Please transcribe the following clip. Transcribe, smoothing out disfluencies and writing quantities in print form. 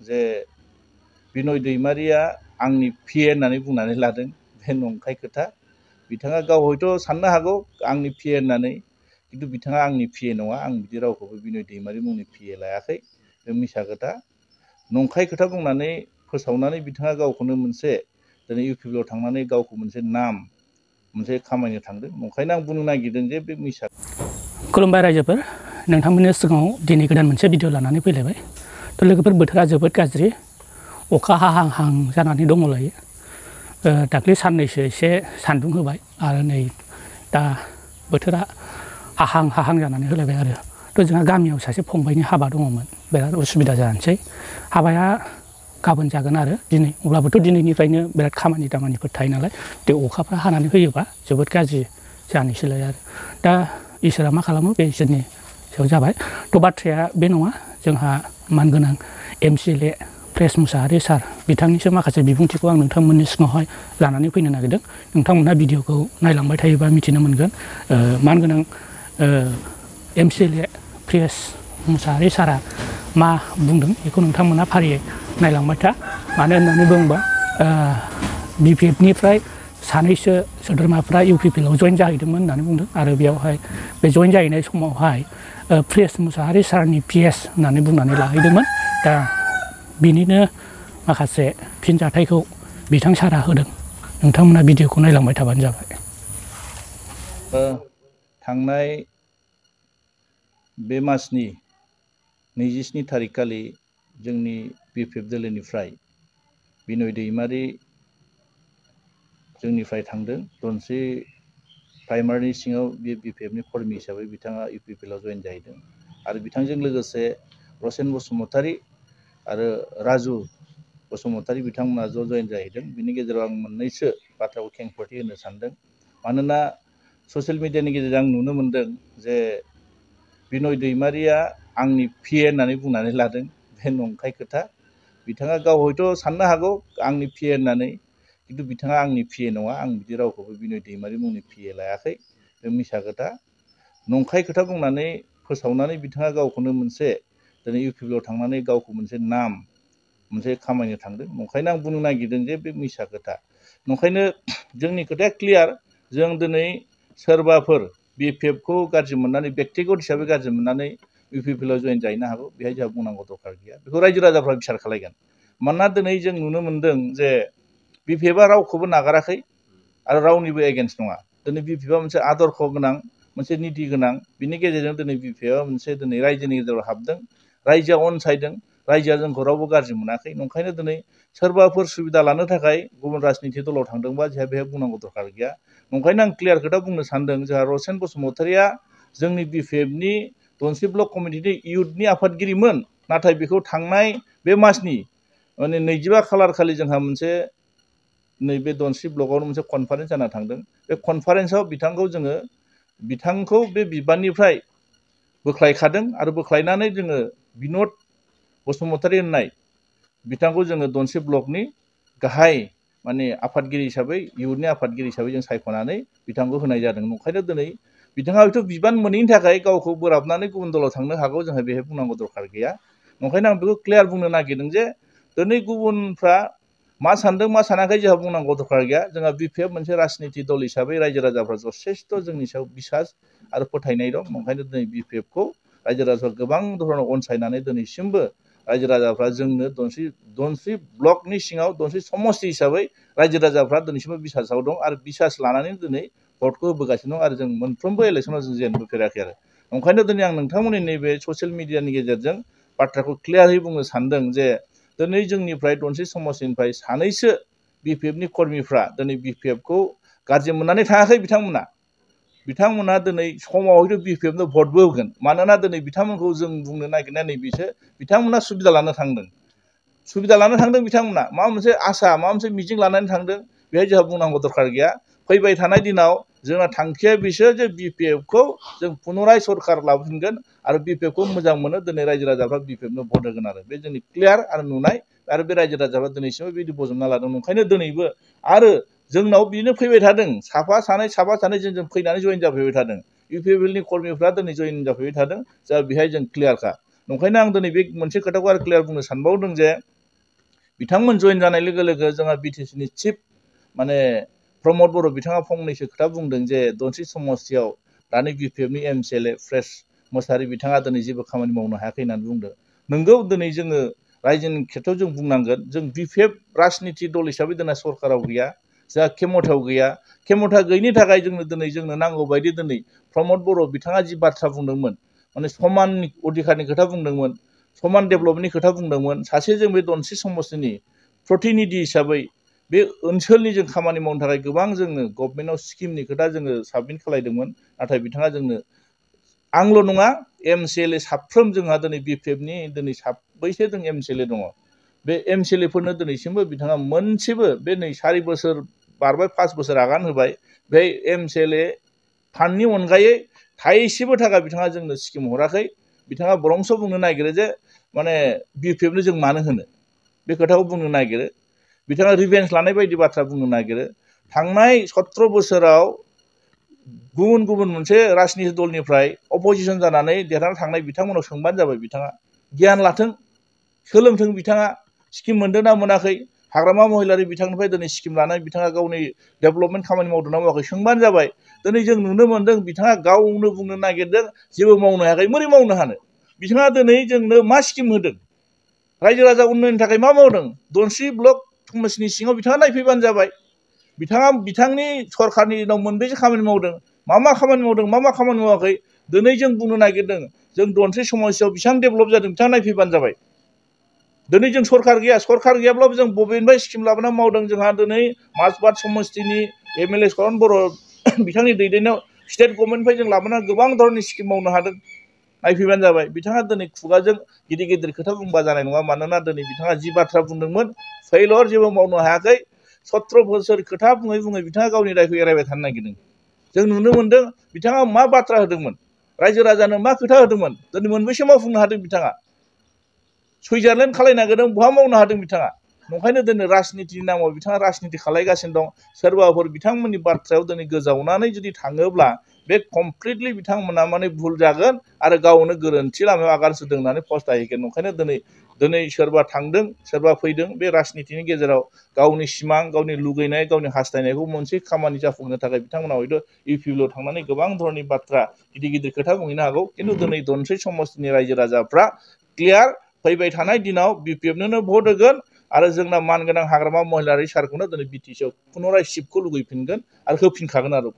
जे बिनय दैमारिया आंनि पिए होननानै बुंनानै लादों बे नंखाय खोथा। बिथाङा गाव हयथ' साननो हागौ आंनि पिए होननानै, किन्तु बिथाङा आंनि पिए नङा। आं बिदि रावखौबो बिनय दैमारि मुंनि पिए लायाखै। बे मिसा खोथा, नंखाय खोथा बुंनानै फोसावनानै बिथाङा गावखौनो मोनसे दिनै इउपिपिएलआव थांनानै गावखौ मोनसे नाम मोनसे खामायनो थांदों। नंखायनो आं बुंनो नागिरदों जे बे मिसा। खुलुमबाय रायजोफोर, नोंथांमोननि सिगाङाव दिनै गोदान मोनसे भिडिअ लानानै फैलायबाय। थ' लोगोफोर, बोथोरा जोबोद गाज्रि, अखा हाहां जानानै दङलायो। दाख्लै साननैसो एसे सान्दुं होबाय आरो नै दा बोथोरा हाहां जानानै होलायबाय आरो। थ' जोंहा गामियाव सासे फंबायनि हाबा दङमोन, बिराद उसुबिदा जानोसै। हाबाया गाबोन जागोन आरो दिनै, अब्लाबोथ' दिनैनिफ्रायनो बिराद खामानि दामानिफोर थायो नालाय, बे अखाफ्रा हानानै होयोबा जोबोद गाज्रि जानोसैलाय आरो। दा इसोरा मा खालामो बे इसोरनि सायाव जाबाय। थ' बाथ्राया बे नङा, जोंहा मानगोनां MCLA प्रेस मुसाहारि सार बिथांनिसो माखासे बिबुंथिखौ आं नोंथांमोननि सिगाङावहाय लानानै फैनो नागिरदों। नोंथांमोनहा भिडिअखौ नायलांबाय थायोबा मिथिनो मोनगोन मानगोनां MCLA प्रेस मुसाहारि सारा मा बुंदों बेखौ नोंथांमोनहा फारियै नायलांबाय था। मानो होननानै बुङोबा BPF निफ्राय सानैसो सोद्रोमाफ्रा इउपिपिएलआव जइन जाहैदोंमोन होननानै बुंदों आरो बेयावहाय बे जइन जाहैनाय समावहाय प्रेस मुसाहारि सारनि PS होननानै बुंनानै लाहैदोंमोन। दा बिनिनो माखासे फिनजाथायखौ बिथां सारा होदों। नोंथांमोना भिडिअखौ नायलांबाय थाबानो जाबाय। थांनाय बे मासनि 27 थारिख खालि जोंनि BPF दोलोनिफ्राय बिनय दैमारि जोंनिफ्राय थांदों। धनस्रि प्राइमारिनि सिङाव बे BPFनि कर्मि हिसाबै बिथाङा इउपिपिएलआव जइन जाहैदों आरो बिथांजों लोगोसे रसेन बसुमतारी आरो राजु बसुमतारी बिथांमोना जइन जाहैदों। बिनि गेजेराव आं मोननैसो बाथ्राखौ खेंफोरथि होनो सानदों। मानोना ससियेल मिडियानि गेजेरजों आं नुनो मोनदों जे बिनय दैमारिया आंनि पिए होननानै बुंनानै लादों। बे नंखाय खोथा। बिथाङा गाव हयथ' साननो हागौ आंनि पिए होननानै, किन्तु बिथाङा आंनि पिए नङा। आं बिदि रावखौबो बिनय दैमारि मुंनि पिए लायाखै। बे मिसा खोथा, नंखाय खोथा बुंनानै फोसावनानै बिथाङा गावखौनो मोनसे दिनै इउपिपिएलआव थांनानै गावखौ मोनसे नाम मोनसे खामायनो थांदों। नंखायनो आं बुंनो नागिरदों जे बे मिसा खोथा। नंखायनो जोंनि खोथाया क्लियार। जों दिनै सोरबाफोर BPFखौ गाज्रि मोननानै, बेक्तिगत हिसाबै गाज्रि मोननानै इउपिपिएलआव जइन जाहैनो हागौ, बेहाय जोंहा बुंनांगौ दरखार गैया। बेखौ रायजो राजाफ्रा बिसार खालायगोन। मानोना दिनै जों नुनो मोनदों जे BPFआ रावखौबो नागाराखै आरो रावनिबो एगेन्स्ट नङा। दिनै BPFआ मोनसे आदर्श गोनां, मोनसे निति गोनां। बिनि गेजेरजों दिनै BPFआ मोनसे दिनै रायजोनि गेजेराव हाबदों, रायजोआ अनसायदों, रायजोआ जोंखौ रावबो गाज्रि मोनाखै। नंखायनो दिनै सोरबाफोर सुबिदा लानो थाखाय गुबुन राजनिति दलाव थांदोंबा जोंहा बेहाय बुंनांगौ दरखार गैया। नंखायनो आं क्लियार खोथा बुंनो सानदों, जोंहा रसेन बसुमतारीया जोंनि BPFनि धनस्रि ब्लक कमिटिनि इयुथनि आफादगिरिमोन। नाथाय बेखौ थांनाय बे मासनि 25 खालार खालि जोंहा मोनसे नैबे धनस्रि ब्लकआवनो मोनसे कनफारेन्स जाना थांदों। बे कनफारेन्सआव बिथांखौ बे बिबाननिफ्राय बोख्लायखादों आरो बोख्लायनानै जोङो बिनद बसुमतारी होननाय बिथांखौ जोङो धनस्रि ब्लकनि गाहाय आफादगिरि हिसाबै, इयुथनि आफादगिरि हिसाबै जों सायख'नानै बिथांखौ होनाय जादों। नंखायनो दिनै बिथाङा हयथ' बिबान मोनैनि थाखाय गावखौ बोराबनानै गुबुन दलाव थांनो हागौ, जोंहा बेहाय बुंनांगौ दरखार गैया। नंखायनो आं बेखौ क्लियार बुंनो नागिरदों जे दिनै गुबुनफ्रा मा सानदों मा सानाखै जोंहा बुंनांगौ दरखार गैया। जोंहा BPF मोनसे राजनिति दल हिसाबै रायजो राजाफ्रा जथेस्थ' जोंनि सायाव बिसास आरो फोथायनाय दं। नंखायनो दिनै BPFखौ रायजो राजाफ्रा गोबां धरनाव अनसायनानै दिनैसिमबो रायजो राजाफ्रा जोंनो धनस्रि ब्लकनि सिङाव धनस्रि समस्ति हिसाबै रायजो राजाफ्रा दिनैसिमबो बिसासाव दं आरो बिसास लानानै दिनै भटखौ होबोगासिनो दं आरो जों मोनफ्रोमबो इलेक्सनाव जों जेनबोफेराखै आरो। ओंखायनो दिनै आं नोंथांमोननि नैबे ससियेल मिडियानि गेजेरजों बाथ्राखौ क्लियारै बुंनो सानदों जे दिनै जोंनिफ्राय धनस्रि समस्तिनिफ्राय सानैसो BPFनि कर्मिफ्रा दिनै BPFखौ गाज्रि मोननानै थाङाखै। बिथांमोना दिनै समाव हयथ' BPFनो भटबो होगोन। मानोना दिनै बिथांमोनखौ जों बुंनो नागिरनाया नैबेसो, बिथांमोना सुबिदा लानो थांदों। बिथांमोना माबा मोनसे आसा, माबा मोनसे मिजिं लानानै थांदों। बेहाय जोंहा बुंनांगौ दरखार गैया। फैबाय थानाय दिनाव जोंना थांखिया बिसो जे BPFखौ जों पुनराय सरकार लाबोफिनगोन आरो BPFखौ मोजां मोनो। दिनै रायजो राजाफ्रा BPFनो भट होगोन आरो बे जोंनि क्लियार आरो नुनाय। आरो बे रायजो राजाफ्रा दिनैसिमबो बिदि बजबना लादों। ओंखायनो दिनैबो आरो जोंनाव बिनो फैबाय थादों। साफा सानै जों फैनानै जइन जाफैबाय थादों। इउपिपिएलनि कर्मिफ्रा दिनै जइन जाफैबाय थादों। जा बेहाय जों क्लियारखा। नंखायनो आं दिनै बे मोनसे खोथाखौ आरो क्लियार बुंनो सानबावदों जे बिथांमोन जइन जानाय लोगो लोगो जोंहा बिटिसिनि चिफ माने प्रमद बर' बिथाङा फंनैसो खोथा बुंदों जे धनस्रि समस्तियाव दानि बिपिएफनि एमसिएलए फ्रेश मोसाहारि बिथाङा दिनै जेबो खामानि मावनो हायाखै होननानै बुंदों। नोंगौ दिनै जोङो रायजोनि खेथ्रआव जों बुंनांगोन जों बिपिएफ राजनिति दल हिसाबै दिनै सरकाराव गैया, जोंहा खेमथायाव गैया। खेमथा गैयिनि थाखाय जोंनो नांगौ बायदि दिनै प्रमद बर' बिथाङा जि बाथ्रा बुंदोंमोन माने समान अधिकारनि खोथा बुंदोंमोन, समान डेभेलपनि खोथा बुंदोंमोन, सासे जों बे धनस्रि समस्तिनि प्रतिनिधि हिसाबै बे ओनसोलनि जों खामानि मावनो थाखाय गोबां जोङो गभर्नमेन्टआव स्किमनि खोथा जोङो साबमिट खालायदोंमोन। नाथाय बिथाङा जोंनो आंल' नङा एमसिएलए साफ्रोम जोंहा दिनै बिपिएफनि दिनै साब्रैसो जों एमसिएलए दङ। बे एमसिएलएफोरनो दिनैसिमबो बिथाङा मोनसेबो बे नै 4 बोसोर बारबाय 5 बोसोर आगान होबाय बे एमसिएलए फान्डनि अनगायै थाइसेबो थाखा बिथाङा जोंनो स्किम हराखै। बिथाङा बरंस बुंनो नागिरो जे माने बिपिएफनो जों मानो होनो, बे खोथाखौ बुंनो नागिरो। बिथाङा रिभेन्स लानाय बायदि बाथ्रा बुंनो नागिरो। थांनाय 17 बोसोराव गुबुन गुबुन मोनसे राजनिति दलनिफ्राय अपोजिसन जानानै देरहाना थांनाय बिथांमोनाव सोंबानो जाबाय, बिथाङा गियान लाथों, सोलोंथों, बिथाङा स्किम मोनदों ना मोनाखै, हाग्रामा महिलारि बिथांनिफ्राय दिनै स्किम लानाय बिथाङा गावनि डेभेलपमेन्ट खामानि मावदों ना मावाखै सोंबानो जाबाय। दिनै जों नुनो मोन्दों बिथाङा गावनो बुंनो नागिरदों जेबो मावनो हायाखै। बोरै मावनो हानो? बिथाङा दिनै जोंनो मा स्किम होदों, रायजो राजा उन्नयननि थाखाय मा मावदों, धनस्रि ब्लक समस्तिनि सिङाव बिथाङा नायफैबानो जाबाय। बिथाङा बिथांनि सरकारनि दिनाव मोनबेसे खामानि मावदों, मा खामानि मावदों, मा खामानि मावाखै दिनै जों बुंनो नागिरदों। जों धनस्रि समस्तियाव बेसेबां डेभेलप जादों बिथाङा नायफैबानो जाबाय। दिनै जों सरकार गैयाब्लाबो जों बबेनिफ्राय स्किम लाबोना मावदों। जोंहा दिनै माजबाद समस्तिनि एमएलए सरन बर' बिथांनि दैदेननायाव स्टेट गभर्नमेन्टनिफ्राय जों लाबोना गोबां धरननि स्किम मावनो हादों, नायफैबानो जाबाय। बिथाङा दिनै खुगाजों गिदिर गिदिर खोथा बुंबा जानाय नङा। मानोना दिनै बिथाङा जि बाथ्रा बुंदोंमोन फेइलर, जेबो मावनो हायाखै। 17 बोसोर खोथा बुङै बुङै बिथाङा गावनि रायखौ एरायबाय थानो नागिरदों। जों नुनो मोन्दों बिथाङा मा बाथ्रा होदोंमोन, रायजो राजानो मा खोथा होदोंमोन, दिनै मोनबेसे मावफुंनो हादों बिथाङा? सुइजारलेण्ड खालायनो नागिरदों, बहा मावनो हादों बिथाङा? नंखायनो दिनै राजनितिनि नामाव बिथाङा राजनिति खालायगासिनो दं। सोरबाफोर बिथांमोननि बाथ्रायाव दिनै गोजावनानै जुदि थाङोब्ला बे कमप्लिटलि बिथांमोना माने भुल जागोन आरो गावनो गोरोन्थि लामायाव आगान सुरदों होननानै फस्थायहैगोन। नंखायनो दिनै सोरबा थांदों, सोरबा फैदों, बे राजनितिनि गेजेराव गावनि सिमां, गावनि लुगैनाय, गावनि हास्थायनायखौ मोनसे खामानि जाफुंहोनो थाखाय बिथांमोना हयथ' इउपिपिएलआव थांनानै गोबां धरननि बाथ्रा गिदिर गिदिर खोथा बुंहैनो हागौ। खिन्थु दिनै धनस्रि समस्तिनि रायजो राजाफ्रा क्लियार, फैबाय थानाय दिनाव बिपिएफनो भट होगोन आरो जोंना मानगोनां हाग्रामा महिलारि सारखौनो दिनै बिटिसिआव पुनराय सिटखौ लुगैफिनगोन आरो होफिनखागोन आरो